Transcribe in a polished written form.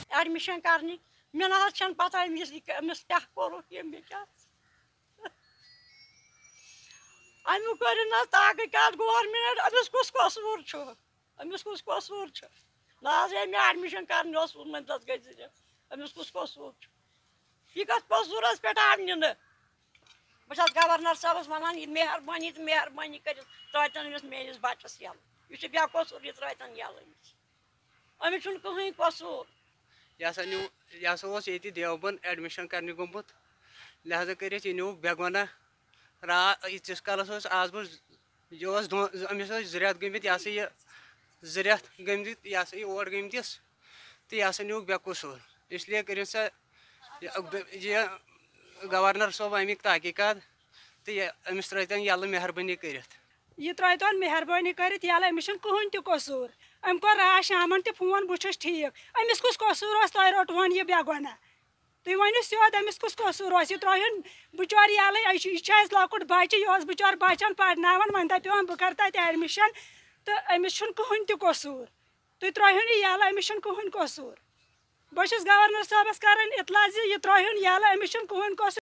admission کرنی مے نہ چھن پتہ أمس کیا کوٚرُکھ یٔمۍ کیٛاہ امیُک کٔرِو نہ تحقیقات گورمنٹ أمس کُس قصوٗر چھُ أمس کُس قصوٗر چھُ نہ حظ ییٚلہِ مےٚ ایڈمشن کرنہِ اوس ووٚنمُت گٔے ژٕ أمس کُس قصوٗر چھُ یہِ کتھ قصوٗرس پٮ۪ٹھ آو نِنہٕ بہٕ چھس گورنر صٲبس ونان یہِ مہربٲنی تہٕ مہربٲنی کٔرِتھ ترٛٲیتن أمس میٲنِس بچس یَلہٕ یہِ چھُ بے قصوٗر یہِ ترٛٲیتن یَلہٕ أمس چھُنہٕ کٕہٕنۍ قصوٗر یہِ ہسا اوس ییٚتہِ دیوبند ایڈمشن کرنہِ گوٚمُت لہذا کٔرِتھ یہِ نیوٗکھ بے گۄناہ راتھ ییٖتِس کالس اوس آز برونٛہہ یہِ اوس أمِس ٲسۍ 2 رٮ۪تھ گٔمٕتۍ یہِ ہسا یہِ 2 رٮ۪تھ گٔمٕتۍ یہِ ہسا یہِ اور گٔمتِس تہٕ یہِ ہسا نیوٗکھ بے قصوٗر اسلیے کٔرِو سا یہِ گورنر صٲب امیِکۍ تحقیقات تہٕ یہِ أمِس ترٛٲیتن یَلہٕ مہربٲنی کٔرِتھ یہِ ترٛٲیتون مہربٲنی کٔرِتھ یَلہٕ أمِس چھُنہٕ کٕہٕنۍ تہِ قصوٗر أمۍ کوٚر راتھ شامن تہِ فون بہٕ چھُس ٹھیٖک أمِس کُس قصوٗر اوس تۄہہِ روٚٹہون یہِ بے گۄناہ تُہۍ ؤنِو سیوٚد أمِس کُس قصوٗر اوس یہِ ترٛٲیہُن بِچور یَلہٕ یہِ چھُ اَسہِ لۄکُٹ بچہِ یہِ اوس بِچور بچن پرناوان وۄنۍ دپیوٚن بہٕ کرٕ تتہِ ایڈمِشن تہٕ أمِس چھُنہٕ کٕہٕنۍ تہِ قصوٗر تُہۍ ترٛٲیہُن یہِ یَلہٕ أمِس چھُنہٕ کٕہٕنۍ قصوٗر بہٕ چھس گورنر صٲبس کران اطلاع زِ یہِ ترٛٲیہُن یَلہٕ أمِس چھُنہٕ کٕہٕنۍ قصوٗر